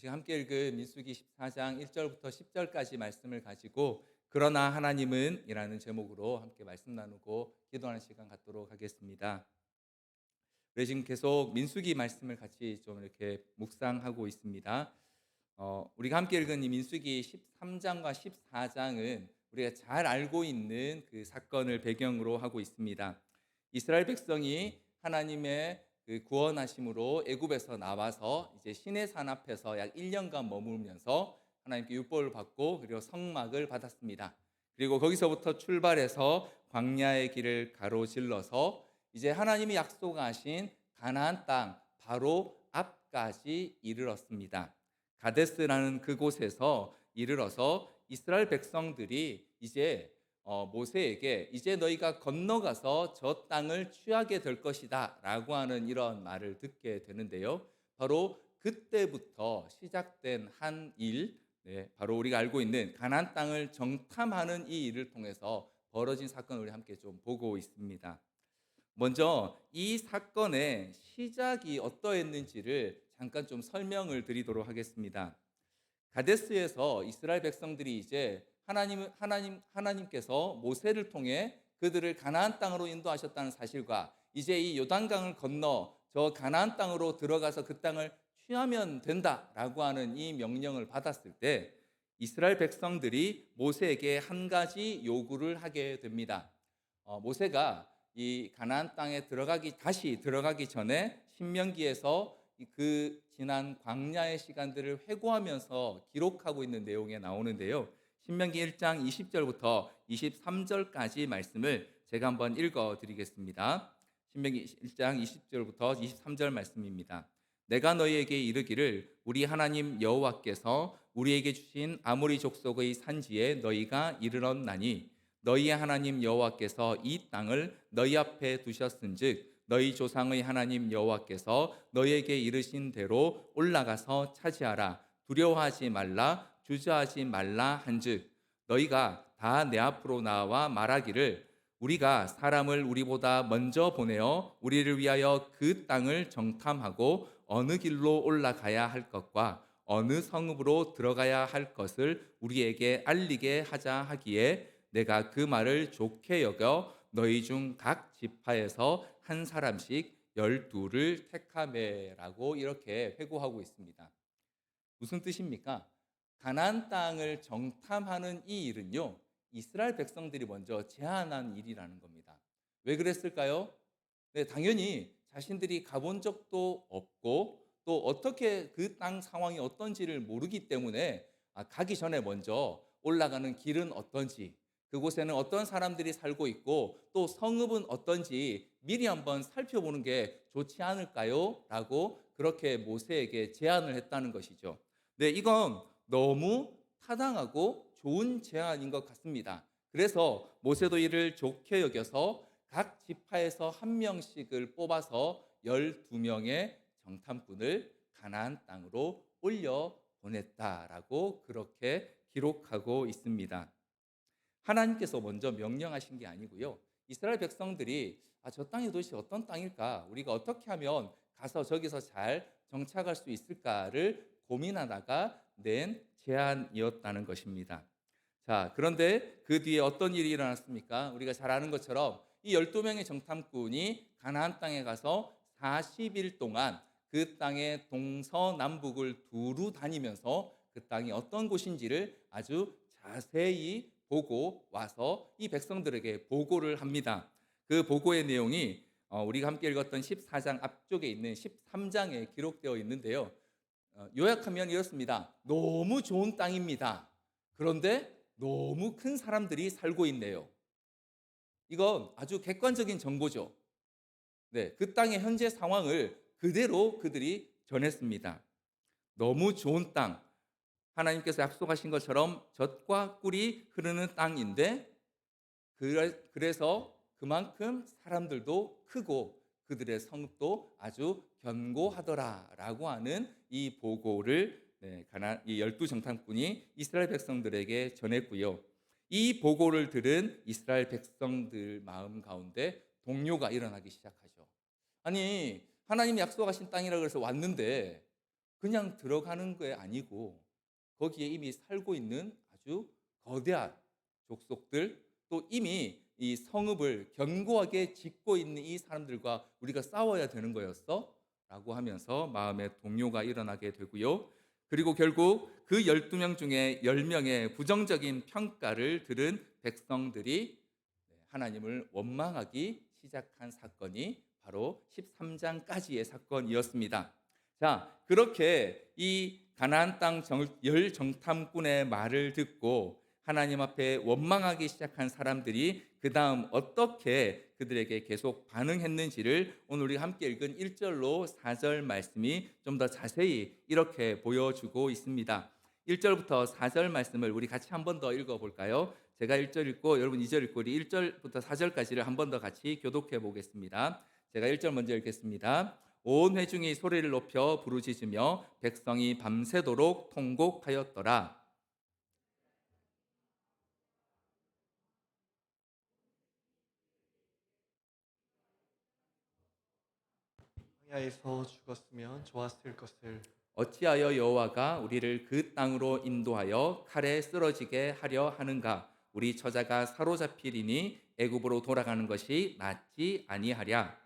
지금 함께 읽은 민수기 14장 1절부터 10절까지 말씀을 가지고 그러나 하나님은 이라는 제목으로 함께 말씀 나누고 기도하는 시간 갖도록 하겠습니다. 우리 지금 계속 민수기 말씀을 같이 좀 이렇게 묵상하고 있습니다. 우리가 함께 읽은 이 민수기 13장과 14장은 우리가 잘 알고 있는 그 사건을 배경으로 하고 있습니다. 이스라엘 백성이 하나님의 그 구원하심으로 애굽에서 나와서 이제 시내산 앞에서 약 1년간 머물면서 하나님께 율법을 받고 그리고 성막을 받았습니다. 그리고 거기서부터 출발해서 광야의 길을 가로질러서 이제 하나님이 약속하신 가나안 땅 바로 앞까지 이르렀습니다. 가데스라는 그곳에서 이르러서 이스라엘 백성들이 이제 모세에게 이제 너희가 건너가서 저 땅을 취하게 될 것이다 라고 하는 이런 말을 듣게 되는데요. 바로 그때부터 시작된 한 일, 바로 우리가 알고 있는 가나안 땅을 정탐하는 이 일을 통해서 벌어진 사건을 우리 함께 좀 보고 있습니다. 먼저 이 사건의 시작이 어떠했는지를 잠깐 좀 설명을 드리도록 하겠습니다. 가데스에서 이스라엘 백성들이 이제 하나님께서 모세를 통해 그들을 가나안 땅으로 인도하셨다는 사실과 이제 이 요단강을 건너 저 가나안 땅으로 들어가서 그 땅을 취하면 된다라고 하는 이 명령을 받았을 때 이스라엘 백성들이 모세에게 한 가지 요구를 하게 됩니다. 모세가 이 가나안 땅에 다시 들어가기 전에 신명기에서 그 지난 광야의 시간들을 회고하면서 기록하고 있는 내용에 나오는데요. 신명기 1장 20절부터 23절까지 말씀을 제가 한번 읽어 드리겠습니다. 신명기 1장 20절부터 23절 말씀입니다. 내가 너희에게 이르기를 우리 하나님 여호와께서 우리에게 주신 아모리 족속의 산지에 너희가 이르렀나니 너희의 하나님 여호와께서 이 땅을 너희 앞에 두셨은즉 너희 조상의 하나님 여호와께서 너희에게 이르신 대로 올라가서 차지하라. 두려워하지 말라, 주저하지 말라 한즉 너희가 다 내 앞으로 나와 말하기를 우리가 사람을 우리보다 먼저 보내어 우리를 위하여 그 땅을 정탐하고 어느 길로 올라가야 할 것과 어느 성읍으로 들어가야 할 것을 우리에게 알리게 하자 하기에 내가 그 말을 좋게 여겨 너희 중 각 지파에서 한 사람씩 12를 택하매라고 이렇게 회고하고 있습니다. 무슨 뜻입니까? 가나안 땅을 정탐하는 이 일은요, 이스라엘 백성들이 먼저 제안한 일이라는 겁니다. 왜 그랬을까요? 네, 당연히 자신들이 가본 적도 없고 또 어떻게 그 땅 상황이 어떤지를 모르기 때문에 가기 전에 먼저 올라가는 길은 어떤지, 그곳에는 어떤 사람들이 살고 있고 또 성읍은 어떤지 미리 한번 살펴보는 게 좋지 않을까요? 라고 그렇게 모세에게 제안을 했다는 것이죠. 네, 이건 너무 타당하고 좋은 제안인 것 같습니다. 그래서 모세도 이를 좋게 여겨서 각 지파에서 한 명씩을 뽑아서 12명의 정탐꾼을 가나안 땅으로 올려 보냈다라고 그렇게 기록하고 있습니다. 하나님께서 먼저 명령하신 게 아니고요. 이스라엘 백성들이 저 땅이 도대체 어떤 땅일까? 우리가 어떻게 하면 가서 저기서 잘 정착할 수 있을까를 고민하다가 낸 제안이었다는 것입니다. 자, 그런데 그 뒤에 어떤 일이 일어났습니까? 우리가 잘 아는 것처럼 이 12명의 정탐꾼이 가나안 땅에 가서 40일 동안 그 땅의 동서남북을 두루 다니면서 그 땅이 어떤 곳인지를 아주 자세히 보고 와서 이 백성들에게 보고를 합니다. 그 보고의 내용이 우리가 함께 읽었던 14장 앞쪽에 있는 13장에 기록되어 있는데요. 요약하면 이렇습니다. 너무 좋은 땅입니다. 그런데 너무 큰 사람들이 살고 있네요. 이건 아주 객관적인 정보죠. 네, 그 땅의 현재 상황을 그대로 그들이 전했습니다. 너무 좋은 땅, 하나님께서 약속하신 것처럼 젖과 꿀이 흐르는 땅인데 그래서 그만큼 사람들도 크고 그들의 성읍도 아주 견고하더라라고 하는 이 보고를 이 12정탐꾼이 이스라엘 백성들에게 전했고요. 이 보고를 들은 이스라엘 백성들 마음 가운데 동요가 일어나기 시작하죠. 아니, 하나님이 약속하신 땅이라 그래서 왔는데 그냥 들어가는 게 아니고 거기에 이미 살고 있는 아주 거대한 족속들, 또 이미 이 성읍을 견고하게 짓고 있는 이 사람들과 우리가 싸워야 되는 거였어? 라고 하면서 마음의 동요가 일어나게 되고요. 그리고 결국 그 12명 중에 10명의 부정적인 평가를 들은 백성들이 하나님을 원망하기 시작한 사건이 바로 13장까지의 사건이었습니다. 자, 그렇게 이 가나안 땅 열 정탐꾼의 말을 듣고 하나님 앞에 원망하기 시작한 사람들이 그 다음 어떻게 그들에게 계속 반응했는지를 오늘 우리 함께 읽은 1절로 4절 말씀이 좀 더 자세히 이렇게 보여주고 있습니다. 1절부터 4절 말씀을 우리 같이 한 번 더 읽어볼까요? 제가 1절 읽고 여러분 2절 읽고 우리 1절부터 4절까지를 한 번 더 같이 교독해 보겠습니다. 제가 1절 먼저 읽겠습니다. 온 회중이 소리를 높여 부르짖으며 백성이 밤새도록 통곡하였더라. 광야에서 죽었으면 좋았을 것을. 어찌하여 여호와가 우리를 그 땅으로 인도하여 칼에 쓰러지게 하려 하는가? 우리 처자가 사로잡히리니 애굽으로 돌아가는 것이 낫지 아니하랴.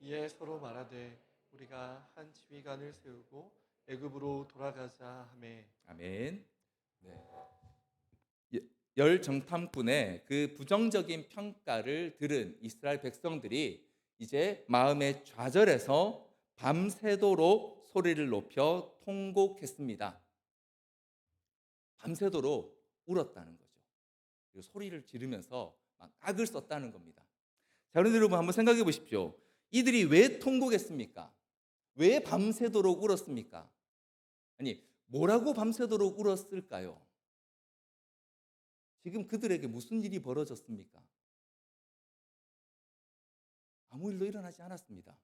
이에 서로 말하되 우리가 한 지휘관을 세우고 애굽으로 돌아가자 하매. 아멘. 네. 열 정탐꾼의 그 부정적인 평가를 들은 이스라엘 백성들이 이제 마음의 좌절해서 밤새도록 소리를 높여 통곡했습니다. 밤새도록 울었다는 거죠. 그리고 소리를 지르면서 막 악을 썼다는 겁니다. 자, 그런데 여러분 한번 생각해 보십시오. 이들이 왜 통곡했습니까? 왜 밤새도록 울었습니까? 아니, 뭐라고 밤새도록 울었을까요? 지금 그들에게 무슨 일이 벌어졌습니까? 아무 일도 일어나지 않았습니다.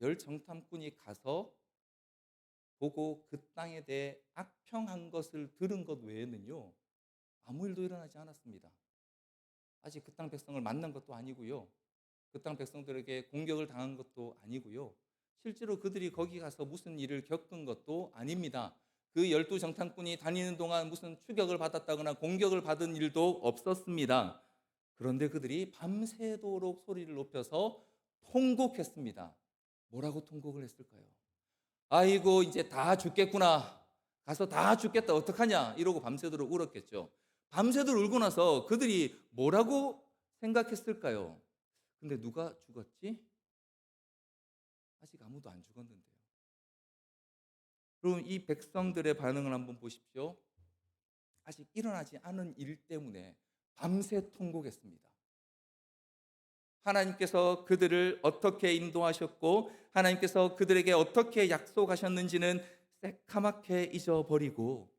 열 정탐꾼이 가서 보고 그 땅에 대해 악평한 것을 들은 것 외에는요, 아무 일도 일어나지 않았습니다. 아직 그 땅 백성을 만난 것도 아니고요, 그 땅 백성들에게 공격을 당한 것도 아니고요, 실제로 그들이 거기 가서 무슨 일을 겪은 것도 아닙니다. 그 12정탐꾼이 다니는 동안 무슨 추격을 받았다거나 공격을 받은 일도 없었습니다. 그런데 그들이 밤새도록 소리를 높여서 통곡했습니다. 뭐라고 통곡을 했을까요? 아이고 이제 다 죽겠구나. 가서 다 죽겠다. 어떡하냐? 이러고 밤새도록 울었겠죠. 밤새도록 울고 나서 그들이 뭐라고 생각했을까요? 근데 누가 죽었지? 아직 아무도 안 죽었는데요. 그럼 이 백성들의 반응을 한번 보십시오. 아직 일어나지 않은 일 때문에 밤새 통곡했습니다. 하나님께서 그들을 어떻게 인도하셨고 하나님께서 그들에게 어떻게 약속하셨는지는 새카맣게 잊어버리고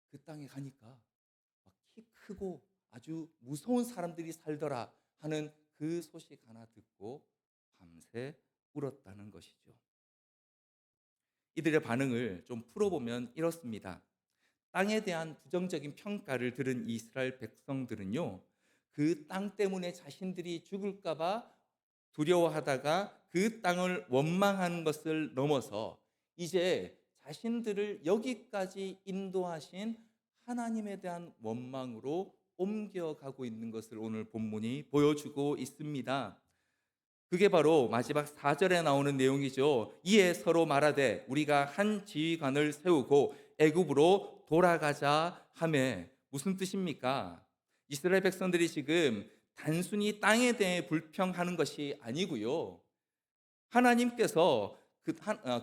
그 땅에 가니까 키 크고 아주 무서운 사람들이 살더라 하는 그 소식 하나 듣고 밤새 울었다는 것이죠. 이들의 반응을 좀 풀어보면 이렇습니다. 땅에 대한 부정적인 평가를 들은 이스라엘 백성들은요, 그 땅 때문에 자신들이 죽을까봐 두려워하다가 그 땅을 원망하는 것을 넘어서 이제 자신들을 여기까지 인도하신 하나님에 대한 원망으로 옮겨가고 있는 것을 오늘 본문이 보여주고 있습니다. 그게 바로 마지막 4절에 나오는 내용이죠. 이에 서로 말하되 우리가 한 지휘관을 세우고 애굽으로 돌아가자 하매. 무슨 뜻입니까? 이스라엘 백성들이 지금 단순히 땅에 대해 불평하는 것이 아니고요, 하나님께서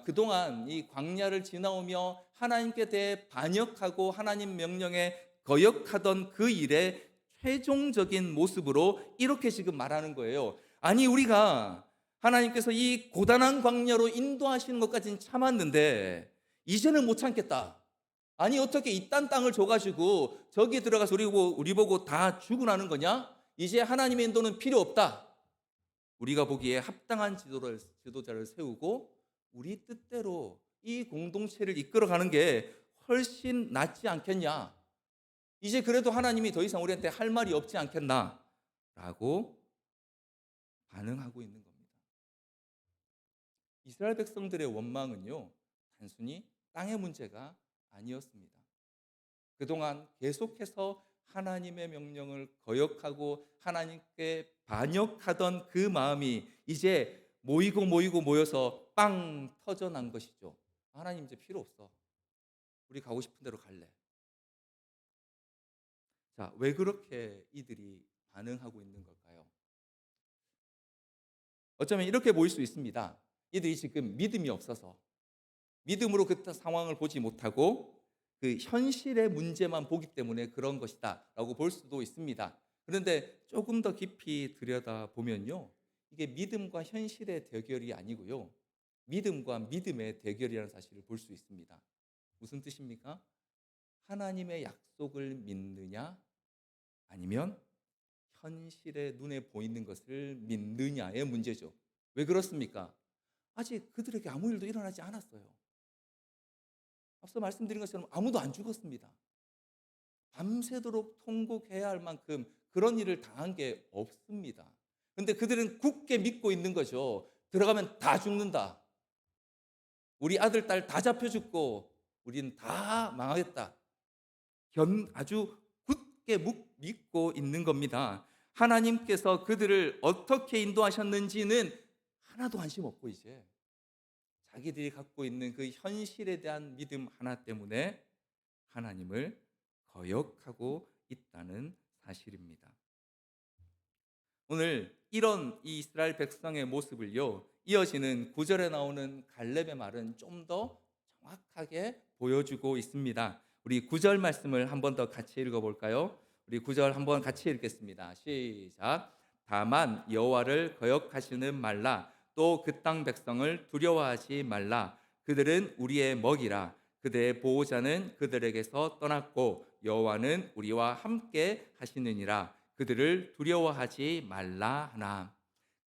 그동안 이 광야를 지나오며 하나님께 대해 반역하고 하나님 명령에 거역하던 그 일의 최종적인 모습으로 이렇게 지금 말하는 거예요. 아니, 우리가 하나님께서 이 고단한 광야로 인도하시는 것까지는 참았는데 이제는 못 참겠다. 아니, 어떻게 이딴 땅을 줘가지고 저기 들어가서 우리 보고 다 죽으라는 거냐? 이제 하나님의 인도는 필요 없다. 우리가 보기에 합당한 지도자를 세우고 우리 뜻대로 이 공동체를 이끌어가는 게 훨씬 낫지 않겠냐? 이제 그래도 하나님이 더 이상 우리한테 할 말이 없지 않겠나? 라고 반응하고 있는 겁니다. 이스라엘 백성들의 원망은요, 단순히 땅의 문제가 아니었습니다. 그동안 계속해서 하나님의 명령을 거역하고 하나님께 반역하던 그 마음이 이제 모여서 빵 터져난 것이죠. 하나님 이제 필요 없어. 우리 가고 싶은 대로 갈래. 자, 왜 그렇게 이들이 반응하고 있는 걸까요? 어쩌면 이렇게 보일 수 있습니다. 이들이 지금 믿음이 없어서 믿음으로 그 상황을 보지 못하고 그 현실의 문제만 보기 때문에 그런 것이다라고 볼 수도 있습니다. 그런데 조금 더 깊이 들여다보면요, 이게 믿음과 현실의 대결이 아니고요, 믿음과 믿음의 대결이라는 사실을 볼 수 있습니다. 무슨 뜻입니까? 하나님의 약속을 믿느냐, 아니면 현실의 눈에 보이는 것을 믿느냐의 문제죠. 왜 그렇습니까? 아직 그들에게 아무 일도 일어나지 않았어요. 앞서 말씀드린 것처럼 아무도 안 죽었습니다. 밤새도록 통곡해야 할 만큼 그런 일을 당한 게 없습니다. 근데 그들은 굳게 믿고 있는 거죠. 들어가면 다 죽는다. 우리 아들, 딸 다 잡혀 죽고 우리는 다 망하겠다. 아주 굳게 믿고 있는 겁니다. 하나님께서 그들을 어떻게 인도하셨는지는 하나도 관심 없고 이제 자기들이 갖고 있는 그 현실에 대한 믿음 하나 때문에 하나님을 거역하고 있다는 사실입니다. 오늘 이런 이 이스라엘 백성의 모습을요, 이어지는 9절에 나오는 갈렙의 말은 좀 더 정확하게 보여주고 있습니다. 우리 9절 말씀을 한 번 더 같이 읽어볼까요? 우리 9절 한번 같이 읽겠습니다. 시작. 다만 여호와를 거역하시는 말라. 또 그 땅 백성을 두려워하지 말라. 그들은 우리의 먹이라. 그들의 보호자는 그들에게서 떠났고 여호와는 우리와 함께 하시느니라. 그들을 두려워하지 말라 하나.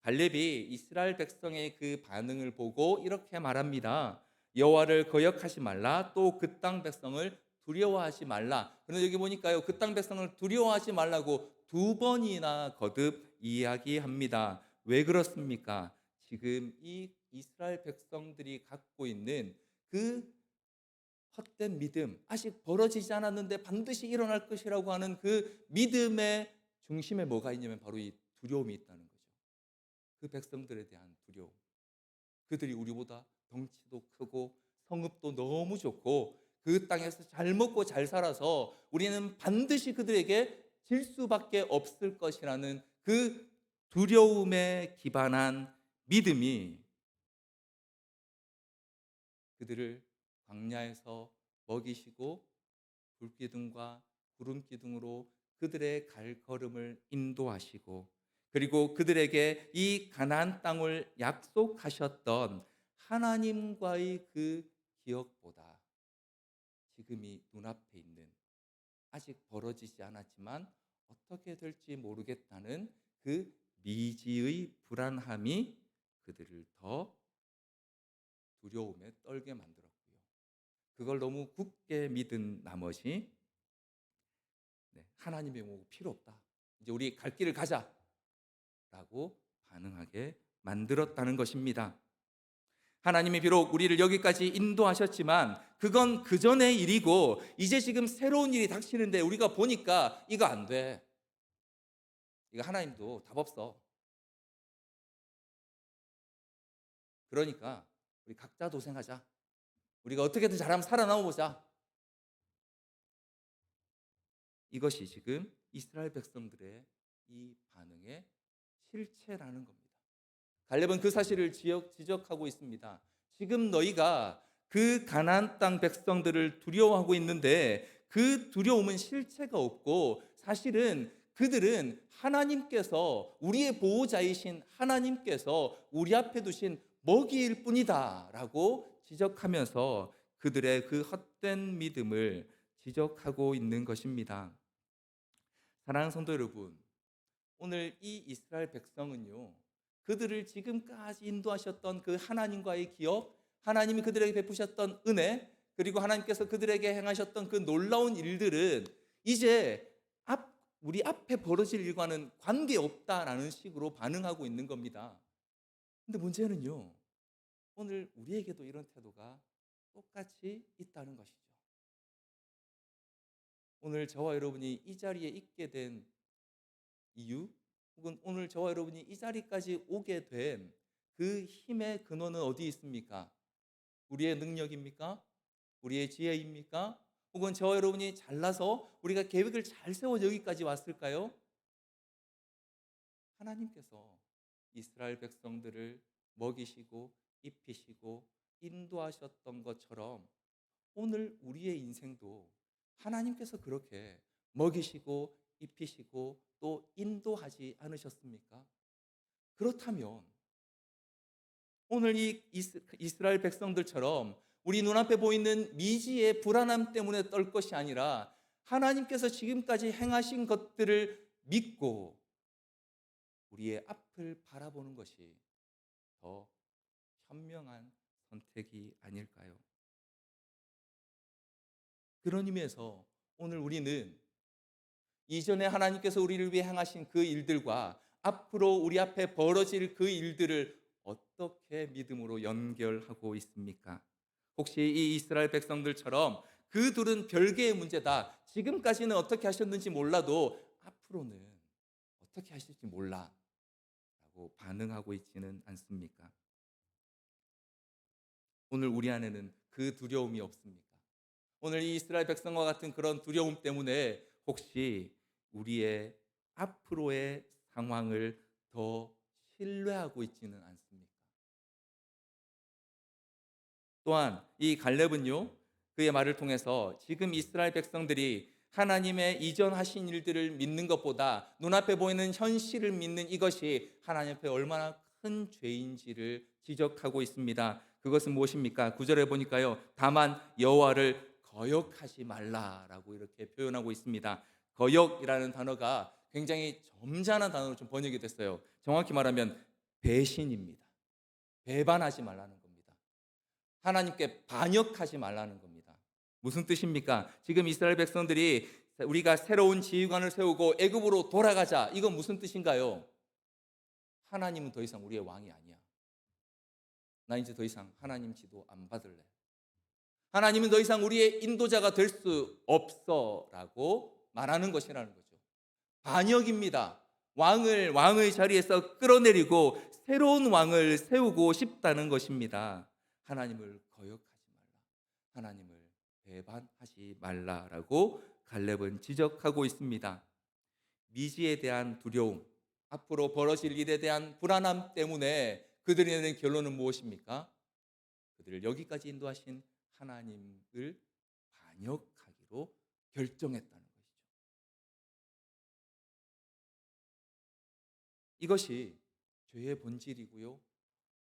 갈렙이 이스라엘 백성의 그 반응을 보고 이렇게 말합니다. 여호와를 거역하지 말라. 또 그 땅 백성을 두려워하지 말라. 그런데 여기 보니까요, 그 땅 백성을 두려워하지 말라고 두 번이나 거듭 이야기합니다. 왜 그렇습니까? 지금 이 이스라엘 백성들이 갖고 있는 그 헛된 믿음, 아직 벌어지지 않았는데 반드시 일어날 것이라고 하는 그 믿음의 중심에 뭐가 있냐면 바로 이 두려움이 있다는 거죠. 그 백성들에 대한 두려움. 그들이 우리보다 덩치도 크고 성읍도 너무 좋고 그 땅에서 잘 먹고 잘 살아서 우리는 반드시 그들에게 질 수밖에 없을 것이라는 그 두려움에 기반한 믿음이 그들을 광야에서 먹이시고 불기둥과 구름기둥으로 그들의 갈 걸음을 인도하시고 그리고 그들에게 이 가나안 땅을 약속하셨던 하나님과의 그 기억보다 지금이 눈앞에 있는 아직 벌어지지 않았지만 어떻게 될지 모르겠다는 그 미지의 불안함이 그들을 더 두려움에 떨게 만들었고요. 그걸 너무 굳게 믿은 나머지 하나님의 뭐 필요 없다. 이제 우리 갈 길을 가자라고 반응하게 만들었다는 것입니다. 하나님이 비록 우리를 여기까지 인도하셨지만 그건 그 전의 일이고 이제 지금 새로운 일이 닥치는데 우리가 보니까 이거 안 돼. 이거 하나님도 답 없어. 그러니까 우리 각자 도생하자. 우리가 어떻게든 잘하면 살아남아 보자. 이것이 지금 이스라엘 백성들의 이 반응의 실체라는 겁니다. 갈렙은 그 사실을 지적하고 있습니다. 지금 너희가 그 가나안 땅 백성들을 두려워하고 있는데 그 두려움은 실체가 없고 사실은 그들은 하나님께서 우리의 보호자이신 하나님께서 우리 앞에 두신 먹이일 뿐이다라고 지적하면서 그들의 그 헛된 믿음을 지적하고 있는 것입니다. 사랑하는 성도 여러분, 오늘 이 이스라엘 백성은요, 그들을 지금까지 인도하셨던 그 하나님과의 기억, 하나님이 그들에게 베푸셨던 은혜, 그리고 하나님께서 그들에게 행하셨던 그 놀라운 일들은 이제 우리 앞에 벌어질 일과는 관계없다라는 식으로 반응하고 있는 겁니다. 근데 문제는요, 오늘 우리에게도 이런 태도가 똑같이 있다는 것이죠. 오늘 저와 여러분이 이 자리에 있게 된 이유, 혹은 오늘 저와 여러분이 이 자리까지 오게 된 그 힘의 근원은 어디 있습니까? 우리의 능력입니까? 우리의 지혜입니까? 혹은 저와 여러분이 잘나서 우리가 계획을 잘 세워 여기까지 왔을까요? 하나님께서 이스라엘 백성들을 먹이시고 입히시고 인도하셨던 것처럼 오늘 우리의 인생도 하나님께서 그렇게 먹이시고 입히시고 또 인도하지 않으셨습니까? 그렇다면 오늘 이 이스라엘 백성들처럼 우리 눈앞에 보이는 미지의 불안함 때문에 떨 것이 아니라 하나님께서 지금까지 행하신 것들을 믿고 우리의 앞을 바라보는 것이 더 현명한 선택이 아닐까요? 그런 의미에서 오늘 우리는 이전에 하나님께서 우리를 위해 행하신 그 일들과 앞으로 우리 앞에 벌어질 그 일들을 어떻게 믿음으로 연결하고 있습니까? 혹시 이 이스라엘 백성들처럼 그 둘은 별개의 문제다, 지금까지는 어떻게 하셨는지 몰라도 앞으로는 어떻게 하실지 몰라 라고 반응하고 있지는 않습니까? 오늘 우리 안에는 그 두려움이 없습니까? 오늘 이 이스라엘 백성과 같은 그런 두려움 때문에 혹시 우리의 앞으로의 상황을 더 신뢰하고 있지는 않습니까? 또한 이 갈렙은요, 그의 말을 통해서 지금 이스라엘 백성들이 하나님의 이전하신 일들을 믿는 것보다 눈앞에 보이는 현실을 믿는 이것이 하나님 앞에 얼마나 큰 죄인지를 지적하고 있습니다. 그것은 무엇입니까? 9절에 보니까요, 다만 여호와를 거역하지 말라라고 이렇게 표현하고 있습니다. 거역이라는 단어가 굉장히 점잖은 단어로 좀 번역이 됐어요. 정확히 말하면 배신입니다. 배반하지 말라는 겁니다. 하나님께 반역하지 말라는 겁니다. 무슨 뜻입니까? 지금 이스라엘 백성들이 우리가 새로운 지휘관을 세우고 애굽으로 돌아가자, 이건 무슨 뜻인가요? 하나님은 더 이상 우리의 왕이 아니야. 나 이제 더 이상 하나님 지도 안 받을래. 하나님은 더 이상 우리의 인도자가 될 수 없어라고 말하는 것이라는 거죠. 반역입니다. 왕의 자리에서 끌어내리고 새로운 왕을 세우고 싶다는 것입니다. 하나님을 거역하지 말라. 하나님을 배반하지 말라라고 갈렙은 지적하고 있습니다. 미지에 대한 두려움, 앞으로 벌어질 일에 대한 불안함 때문에 그들이 내는 결론은 무엇입니까? 그들을 여기까지 인도하신 하나님을 반역하기로 결정했다는 것이죠. 이것이 죄의 본질이고요,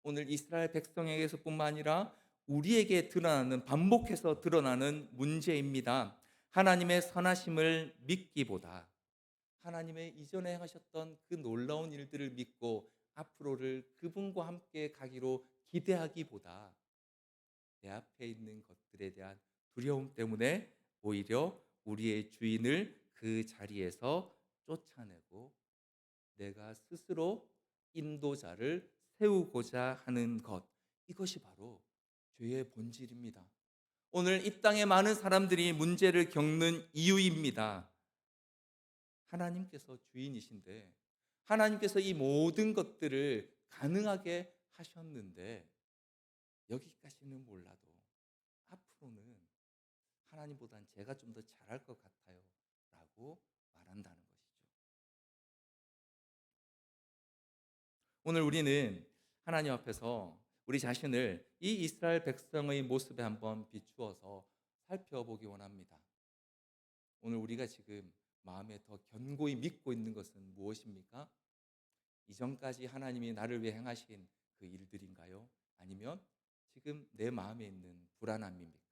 오늘 이스라엘 백성에게서뿐만 아니라 우리에게 드러나는, 반복해서 드러나는 문제입니다. 하나님의 선하심을 믿기보다 하나님의 이전에 하셨던 그 놀라운 일들을 믿고 앞으로를 그분과 함께 가기로 기대하기보다 내 앞에 있는 것들에 대한 두려움 때문에 오히려 우리의 주인을 그 자리에서 쫓아내고 내가 스스로 인도자를 세우고자 하는 것, 이것이 바로 죄의 본질입니다. 오늘 이 땅에 많은 사람들이 문제를 겪는 이유입니다. 하나님께서 주인이신데 하나님께서 이 모든 것들을 가능하게 하셨는데 여기까지는 몰라도 앞으로는 하나님보다는 제가 좀 더 잘할 것 같아요 라고 말한다는 것이죠. 오늘 우리는 하나님 앞에서 우리 자신을 이 이스라엘 백성의 모습에 한번 비추어서 살펴보기 원합니다. 오늘 우리가 지금 마음에 더 견고히 믿고 있는 것은 무엇입니까? 이전까지 하나님이 나를 위해 행하신 그 일들인가요? 아니면 지금 내 마음에 있는 불안함입니까?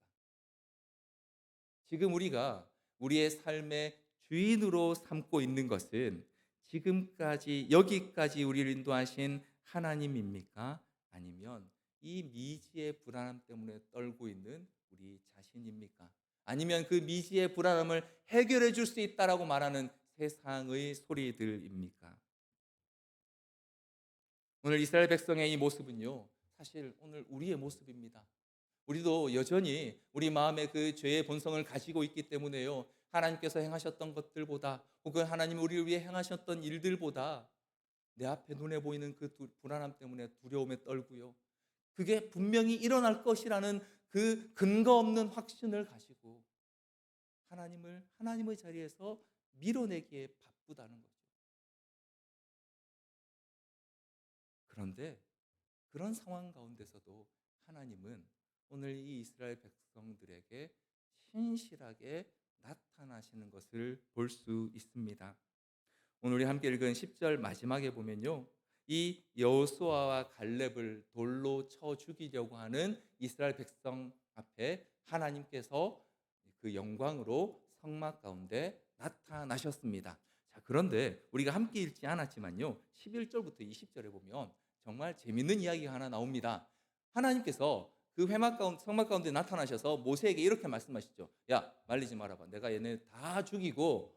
지금 우리가 우리의 삶의 주인으로 삼고 있는 것은 지금까지 여기까지 우리를 인도하신 하나님입니까? 아니면 이 미지의 불안함 때문에 떨고 있는 우리 자신입니까? 아니면 그 미지의 불안함을 해결해 줄 수 있다라고 말하는 세상의 소리들입니까? 오늘 이스라엘 백성의 이 모습은요, 사실 오늘 우리의 모습입니다. 우리도 여전히 우리 마음에 그 죄의 본성을 가지고 있기 때문에요. 하나님께서 행하셨던 것들보다 혹은 하나님 우리를 위해 행하셨던 일들보다 내 앞에 눈에 보이는 그 불안함 때문에 두려움에 떨고요. 그게 분명히 일어날 것이라는 그 근거 없는 확신을 가지고 하나님을 하나님의 자리에서 밀어내기에 바쁘다는 거죠. 그런데 그런 상황 가운데서도 하나님은 오늘 이 이스라엘 백성들에게 신실하게 나타나시는 것을 볼 수 있습니다. 오늘 우리 함께 읽은 10절 마지막에 보면요. 이 여호수아와 갈렙을 돌로 쳐 죽이려고 하는 이스라엘 백성 앞에 하나님께서 그 영광으로 성막 가운데 나타나셨습니다. 자, 그런데 우리가 함께 읽지 않았지만요. 11절부터 20절에 보면 정말 재밌는 이야기가 하나 나옵니다. 하나님께서 그 성막 가운데 나타나셔서 모세에게 이렇게 말씀하시죠. 야, 말리지 말아봐. 내가 얘네 다 죽이고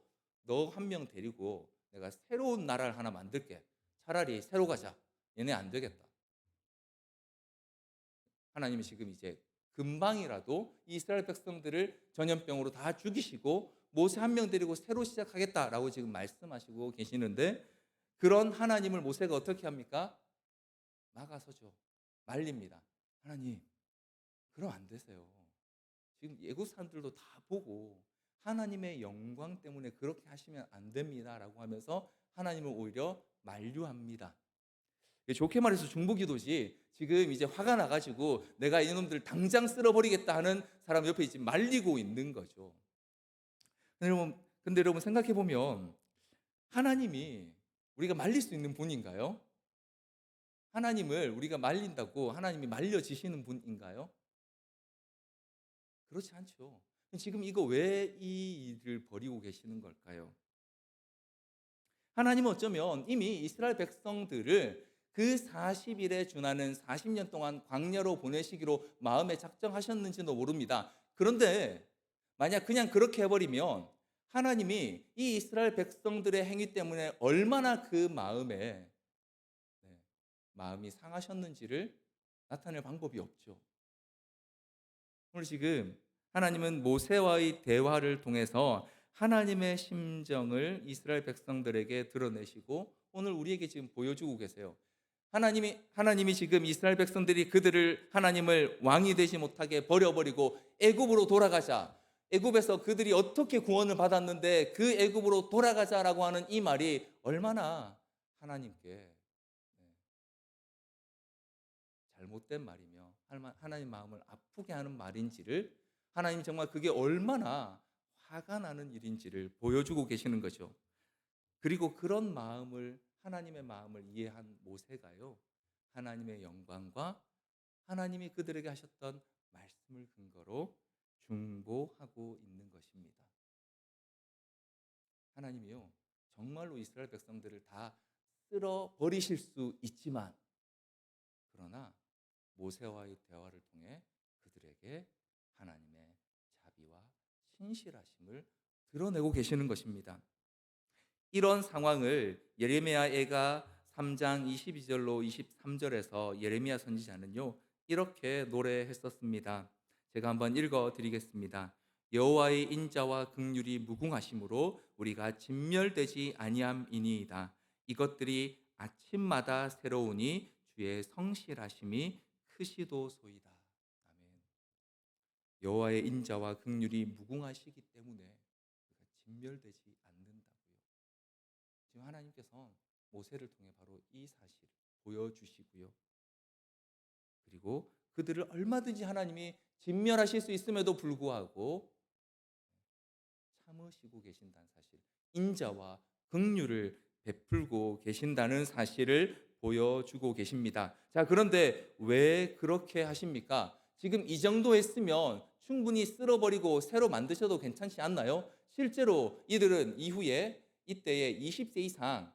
너 한 명 데리고 내가 새로운 나라를 하나 만들게. 차라리 새로 가자. 얘네 안 되겠다. 하나님이 지금 이제 금방이라도 이스라엘 백성들을 전염병으로 다 죽이시고 모세 한 명 데리고 새로 시작하겠다라고 지금 말씀하시고 계시는데 그런 하나님을 모세가 어떻게 합니까? 막아서죠. 말립니다. 하나님, 그럼 안 되세요. 지금 예국 사람들도 다 보고 하나님의 영광 때문에 그렇게 하시면 안 됩니다라고 하면서 하나님을 오히려 만류합니다. 좋게 말해서 중보기도지 지금 이제 화가 나가지고 내가 이놈들 당장 쓸어버리겠다 하는 사람 옆에 지금 말리고 있는 거죠. 근데 여러분 생각해 보면 하나님이 우리가 말릴 수 있는 분인가요? 하나님을 우리가 말린다고 하나님이 말려지시는 분인가요? 그렇지 않죠. 지금 이거 왜 이 일을 벌이고 계시는 걸까요? 하나님은 어쩌면 이미 이스라엘 백성들을 그 40일에 준하는 40년 동안 광야로 보내시기로 마음에 작정하셨는지도 모릅니다. 그런데 만약 그냥 그렇게 해버리면 하나님이 이 이스라엘 백성들의 행위 때문에 얼마나 그 마음이 상하셨는지를 나타낼 방법이 없죠. 오늘 지금 하나님은 모세와의 대화를 통해서 하나님의 심정을 이스라엘 백성들에게 드러내시고 오늘 우리에게 지금 보여주고 계세요. 하나님이 지금 이스라엘 백성들이 그들을 하나님을 왕이 되지 못하게 버려버리고 애굽으로 돌아가자. 애굽에서 그들이 어떻게 구원을 받았는데 그 애굽으로 돌아가자라고 하는 이 말이 얼마나 하나님께 잘못된 말이며 하나님 마음을 아프게 하는 말인지를 하나님 정말 그게 얼마나 화가 나는 일인지를 보여주고 계시는 거죠. 그리고 그런 하나님의 마음을 이해한 모세가요. 하나님의 영광과 하나님이 그들에게 하셨던 말씀을 근거로 중보하고 있는 것입니다. 하나님이요. 정말로 이스라엘 백성들을 다 쓸어 버리실 수 있지만 그러나 모세와의 대화를 통해 그들에게 하나님의 자비와 신실하심을 드러내고 계시는 것입니다. 이런 상황을 예레미야가 3장 22절로 23절에서 예레미야 선지자는요 이렇게 노래했었습니다. 제가 한번 읽어 드리겠습니다. 여호와의 인자와 긍휼이 무궁하심으로 우리가 진멸되지 아니함이니이다. 이것들이 아침마다 새로우니 주의 성실하심이 크시도소이다. 아멘. 여호와의 인자와 긍휼이 무궁하시기 때문에 우리가 진멸되지 않는다고요. 지금 하나님께서 모세를 통해 바로 이 사실을 보여주시고요. 그리고 그들을 얼마든지 하나님이 진멸하실 수 있음에도 불구하고 참으시고 계신다는 사실, 인자와 긍휼을 베풀고 계신다는 사실을 보여주고 계십니다. 자, 그런데 왜 그렇게 하십니까? 지금 이 정도 했으면 충분히 쓸어버리고 새로 만드셔도 괜찮지 않나요? 실제로 이들은 이후에 이때에 20세 이상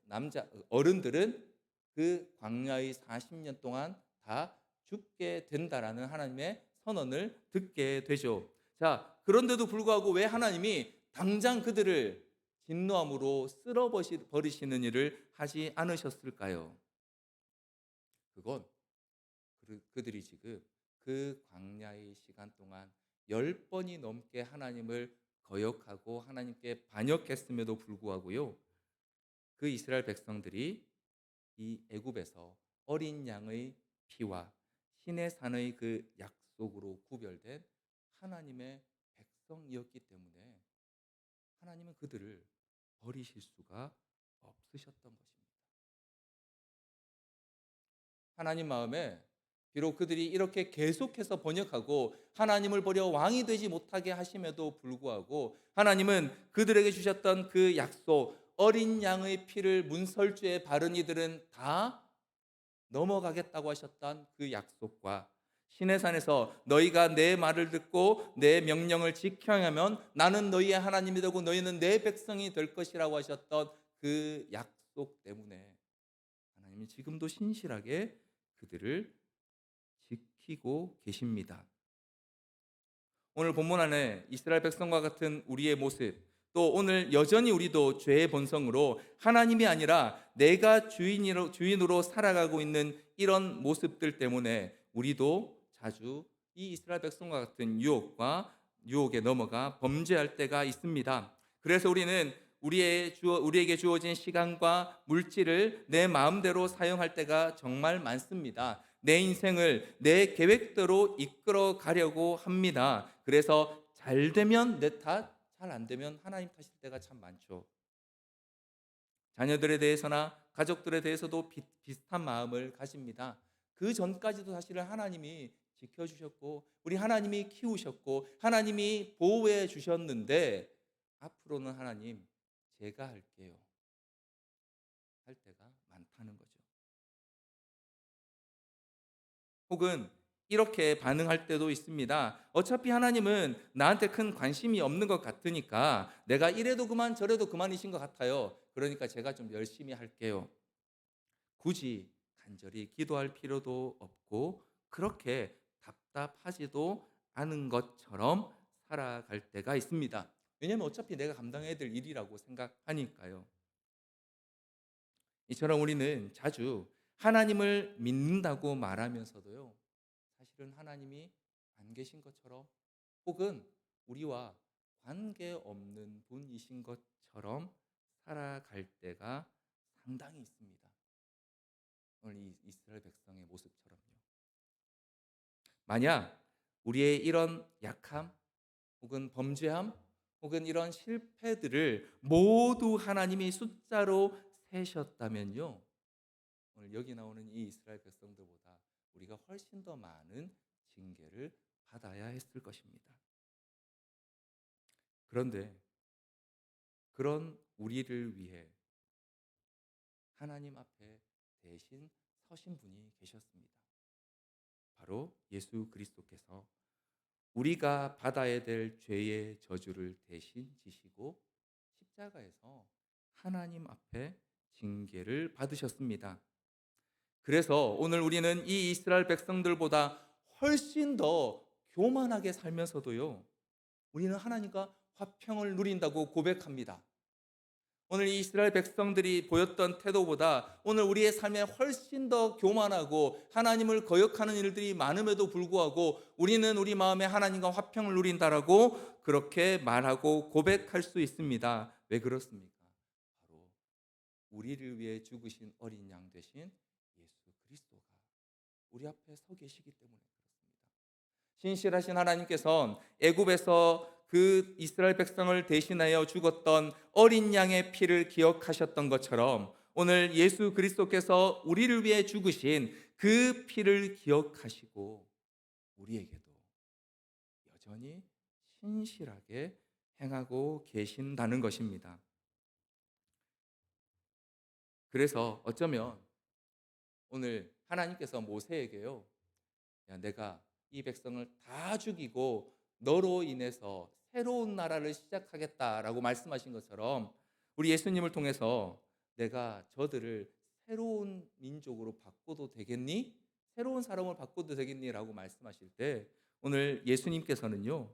남자 어른들은 그 광야의 40년 동안 다 죽게 된다라는 하나님의 선언을 듣게 되죠. 자, 그런데도 불구하고 왜 하나님이 당장 그들을 진노함으로 쓸어버리시는 일을 하지 않으셨을까요? 그건 그들이 지금 그 광야의 시간 동안 10번이 넘게 하나님을 거역하고 하나님께 반역했음에도 불구하고요. 그 이스라엘 백성들이 이 애굽에서 어린 양의 피와 신의 산의 그 약속으로 구별된 하나님의 백성이었기 때문에 하나님은 그들을 버리실 수가 없으셨던 것입니다. 하나님 마음에 비록 그들이 이렇게 계속해서 번역하고 하나님을 버려 왕이 되지 못하게 하심에도 불구하고 하나님은 그들에게 주셨던 그 약속, 어린 양의 피를 문설주에 바른 이들은 다 넘어가겠다고 하셨던 그 약속과 신의 산에서 너희가 내 말을 듣고 내 명령을 지켜야 하면 나는 너희의 하나님이 되고 너희는 내 백성이 될 것이라고 하셨던 그 약속 때문에 하나님이 지금도 신실하게 그들을 지키고 계십니다. 오늘 본문 안에 이스라엘 백성과 같은 우리의 모습, 또 오늘 여전히 우리도 죄의 본성으로 하나님이 아니라 내가 주인으로 살아가고 있는 이런 모습들 때문에 우리도 자주 이 이스라엘 백성과 같은 유혹에 넘어가 범죄할 때가 있습니다. 그래서 우리는 우리에게 주어진 시간과 물질을 내 마음대로 사용할 때가 정말 많습니다. 내 인생을 내 계획대로 이끌어 가려고 합니다. 그래서 잘 되면 내 탓, 잘 안 되면 하나님 탓일 때가 참 많죠. 자녀들에 대해서나 가족들에 대해서도 비슷한 마음을 가집니다. 그 전까지도 사실은 하나님이 지켜주셨고 우리 하나님이 키우셨고 하나님이 보호해 주셨는데 앞으로는 하나님 제가 할게요 할 때가 많다는 거죠. 혹은 이렇게 반응할 때도 있습니다. 어차피 하나님은 나한테 큰 관심이 없는 것 같으니까 내가 이래도 그만 저래도 그만이신 것 같아요. 그러니까 제가 좀 열심히 할게요. 굳이 간절히 기도할 필요도 없고 그렇게 답답하지도 않은 것처럼 살아갈 때가 있습니다. 왜냐하면 어차피 내가 감당해야 될 일이라고 생각하니까요. 이처럼 우리는 자주 하나님을 믿는다고 말하면서도요, 사실은 하나님이 안 계신 것처럼 혹은 우리와 관계없는 분이신 것처럼 살아갈 때가 상당히 있습니다. 오늘 이 이스라엘 백성의 모습처럼요. 만약 우리의 이런 약함 혹은 범죄함 혹은 이런 실패들을 모두 하나님이 숫자로 세셨다면요. 오늘 여기 나오는 이 이스라엘 백성들보다 우리가 훨씬 더 많은 징계를 받아야 했을 것입니다. 그런데 그런 우리를 위해 하나님 앞에 대신 서신 분이 계셨습니다. 바로 예수 그리스도께서 우리가 받아야 될 죄의 저주를 대신 지시고 십자가에서 하나님 앞에 징계를 받으셨습니다. 그래서 오늘 우리는 이 이스라엘 백성들보다 훨씬 더 교만하게 살면서도요, 우리는 하나님과 화평을 누린다고 고백합니다. 오늘 이 이스라엘 백성들이 보였던 태도보다 오늘 우리의 삶에 훨씬 더 교만하고 하나님을 거역하는 일들이 많음에도 불구하고 우리는 우리 마음에 하나님과 화평을 누린다라고 그렇게 말하고 고백할 수 있습니다. 왜 그렇습니까? 바로 우리를 위해 죽으신 어린 양 되신 예수 그리스도가 우리 앞에 서 계시기 때문에 그렇습니다. 신실하신 하나님께서는 애굽에서 그 이스라엘 백성을 대신하여 죽었던 어린 양의 피를 기억하셨던 것처럼 오늘 예수 그리스도께서 우리를 위해 죽으신 그 피를 기억하시고 우리에게도 여전히 신실하게 행하고 계신다는 것입니다. 그래서 어쩌면 오늘 하나님께서 모세에게요, 야, 내가 이 백성을 다 죽이고 너로 인해서 새로운 나라를 시작하겠다라고 말씀하신 것처럼 우리 예수님을 통해서 내가 저들을 새로운 민족으로 바꿔도 되겠니? 새로운 사람을 바꿔도 되겠니? 라고 말씀하실 때 오늘 예수님께서는요,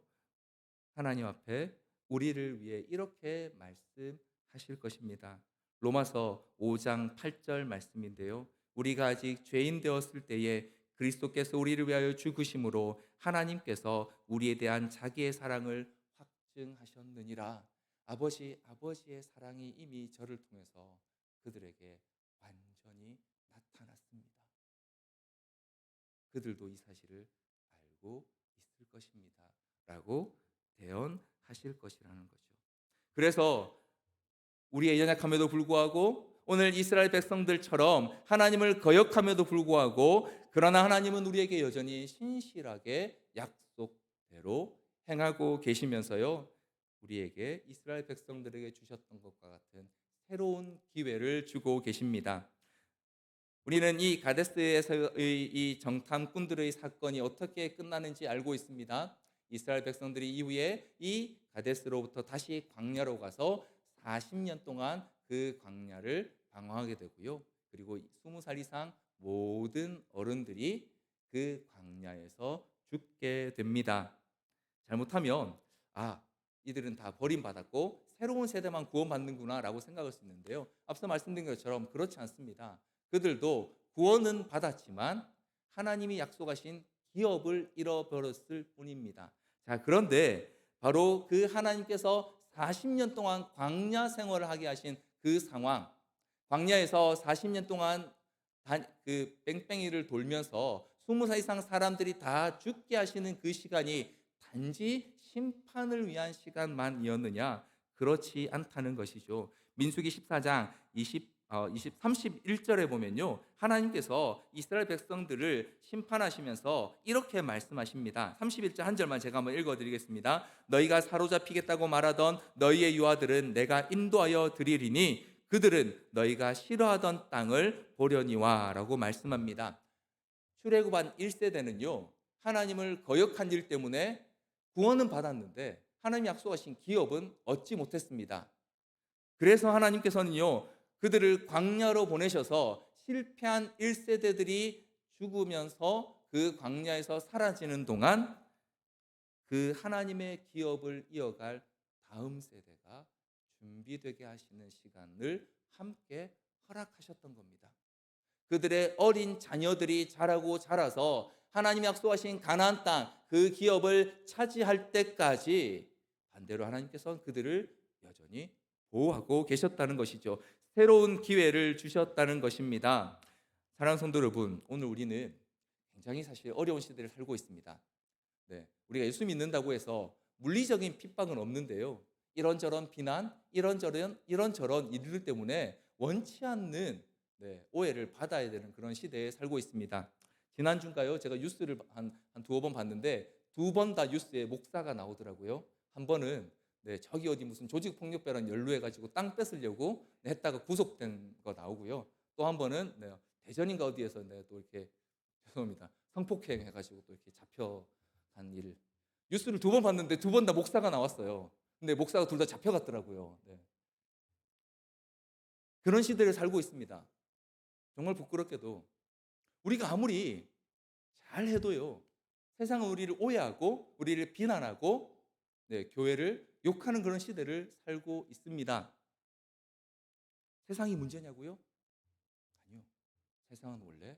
하나님 앞에 우리를 위해 이렇게 말씀하실 것입니다. 로마서 5장 8절 말씀인데요. 우리가 아직 죄인 되었을 때에 그리스도께서 우리를 위하여 죽으심으로 하나님께서 우리에 대한 자기의 사랑을 확증하셨느니라. 아버지의 사랑이 이미 저를 통해서 그들에게 완전히 나타났습니다. 그들도 이 사실을 알고 있을 것입니다. 라고 대언하실 것이라는 거죠. 그래서 우리의 연약함에도 불구하고 오늘 이스라엘 백성들처럼 하나님을 거역함에도 불구하고 그러나 하나님은 우리에게 여전히 신실하게 약속대로 행하고 계시면서요. 우리에게 이스라엘 백성들에게 주셨던 것과 같은 새로운 기회를 주고 계십니다. 우리는 이 가데스에서의 이 정탐꾼들의 사건이 어떻게 끝나는지 알고 있습니다. 이스라엘 백성들이 이후에 이 가데스로부터 다시 광야로 가서 40년 동안 그 광야를 방황하게 되고요. 그리고 20살 이상 모든 어른들이 그 광야에서 죽게 됩니다. 잘못하면 이들은 다 버림받았고 새로운 세대만 구원받는구나라고 생각할 수 있는데요. 앞서 말씀드린 것처럼 그렇지 않습니다. 그들도 구원은 받았지만 하나님이 약속하신 기업을 잃어버렸을 뿐입니다. 자, 그런데 바로 그 하나님께서 40년 동안 광야 생활을 하게 하신 그 상황, 광야에서 40년 동안 그 뺑뺑이를 돌면서 20살 이상 사람들이 다 죽게 하시는 그 시간이 단지 심판을 위한 시간만이었느냐? 그렇지 않다는 것이죠. 민수기 14장 31절에 보면요. 하나님께서 이스라엘 백성들을 심판하시면서 이렇게 말씀하십니다. 31절 한 절만 제가 한번 읽어드리겠습니다. 너희가 사로잡히겠다고 말하던 너희의 유아들은 내가 인도하여 드리리니 그들은 너희가 싫어하던 땅을 보려니와 라고 말씀합니다. 출애굽한 1세대는요. 하나님을 거역한 일 때문에 구원은 받았는데 하나님이 약속하신 기업은 얻지 못했습니다. 그래서 하나님께서는요. 그들을 광야로 보내셔서 실패한 1세대들이 죽으면서 그 광야에서 사라지는 동안 그 하나님의 기업을 이어갈 다음 세대가 준비되게 하시는 시간을 함께 허락하셨던 겁니다. 그들의 어린 자녀들이 자라고 자라서 하나님이 약속하신 가나안 땅 그 기업을 차지할 때까지 반대로 하나님께서는 그들을 여전히 보호하고 계셨다는 것이죠. 새로운 기회를 주셨다는 것입니다. 사랑하는 성도 여러분, 오늘 우리는 굉장히 사실 어려운 시대를 살고 있습니다. 네, 우리가 예수 믿는다고 해서 물리적인 핍박은 없는데요. 이런저런 비난, 이런저런 일들 때문에 원치 않는 오해를 받아야 되는 그런 시대에 살고 있습니다. 지난주인가요? 제가 뉴스를 한 두어 번 봤는데 두 번 다 뉴스에 목사가 나오더라고요. 한 번은 저기 어디 무슨 조직폭력배랑 연루해가지고 땅 뺏으려고 했다가 구속된 거 나오고요. 또 한 번은 대전인가 어디에서 또 이렇게 죄송합니다. 성폭행 해가지고 또 이렇게 잡혀간 일. 뉴스를 두 번 봤는데 두 번 다 목사가 나왔어요. 근데 목사가 둘 다 잡혀갔더라고요. 그런 시대를 살고 있습니다. 정말 부끄럽게도 우리가 아무리 잘해도요. 세상은 우리를 오해하고 우리를 비난하고 교회를 욕하는 그런 시대를 살고 있습니다. 세상이 문제냐고요? 아니요. 세상은 원래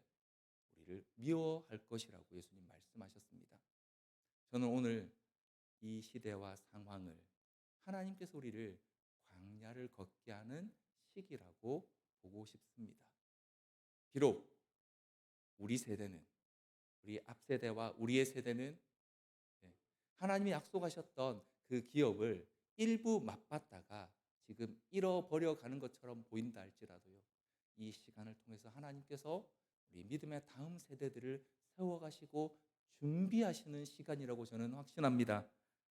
우리를 미워할 것이라고 예수님 말씀하셨습니다. 저는 오늘 이 시대와 상황을 하나님께서 우리를 광야를 걷게 하는 시기라고 보고 싶습니다. 비록 우리 세대는 우리 앞 세대와 우리의 세대는 하나님이 약속하셨던 그 기업을 일부 맛봤다가 지금 잃어버려 가는 것처럼 보인다 할지라도요. 이 시간을 통해서 하나님께서 우리 믿음의 다음 세대들을 세워가시고 준비하시는 시간이라고 저는 확신합니다.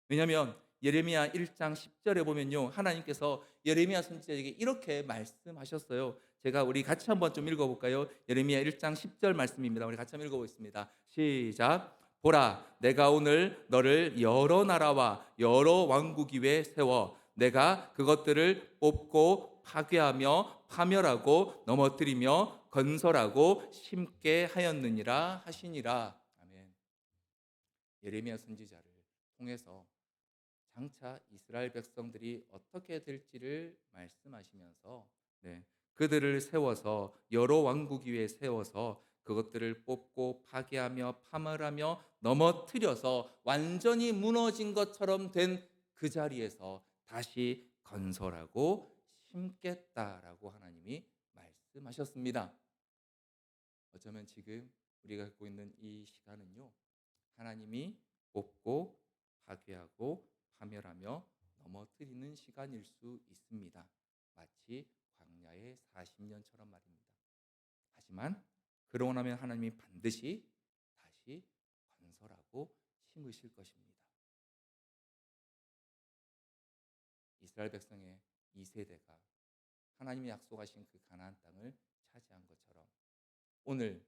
왜냐하면 예레미야 1장 10절에 보면요. 하나님께서 예레미야 선지자에게 이렇게 말씀하셨어요. 제가 우리 같이 한번 좀 읽어볼까요? 예레미야 1장 10절 말씀입니다. 우리 같이 한번 읽어보겠습니다. 시작. 보라, 내가 오늘 너를 여러 나라와 여러 왕국 위에 세워 내가 그것들을 뽑고 파괴하며 파멸하고 넘어뜨리며 건설하고 심게 하였느니라 하시니라. 아멘. 예레미야 선지자를 통해서 장차 이스라엘 백성들이 어떻게 될지를 말씀하시면서 그들을 세워서 여러 왕국 위에 세워서 그것들을 뽑고 파괴하며 파멸하며 넘어뜨려서 완전히 무너진 것처럼 된 그 자리에서 다시 건설하고 심겠다라고 하나님이 말씀하셨습니다. 어쩌면 지금 우리가 갖고 있는 이 시간은요, 하나님이 뽑고 파괴하고 파멸하며 넘어뜨리는 시간일 수 있습니다. 마치 광야의 40년처럼 말입니다. 하지만 그러고 나면 하나님이 반드시 다시 건설하고 심으실 것입니다. 이스라엘 백성의 2세대가 하나님이 약속하신 그 가나안 땅을 차지한 것처럼 오늘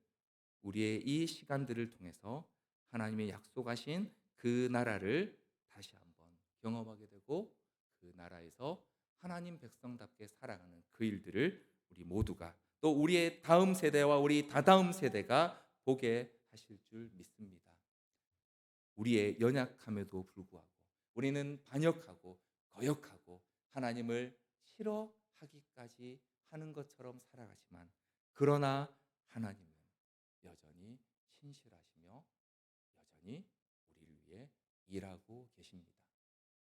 우리의 이 시간들을 통해서 하나님의 약속하신 그 나라를 다시 한번 경험하게 되고 그 나라에서 하나님 백성답게 살아가는 그 일들을 우리 모두가 또 우리의 다음 세대와 우리 다다음 세대가 보게 하실 줄 믿습니다. 우리의 연약함에도 불구하고 우리는 반역하고 거역하고 하나님을 싫어하기까지 하는 것처럼 살아가지만 그러나 하나님은 여전히 신실하시며 여전히 우리를 위해 일하고 계십니다.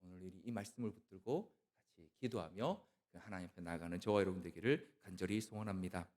오늘 이 말씀을 붙들고 같이 기도하며 하나님 앞에 나아가는 저와 여러분 되기를 간절히 소원합니다.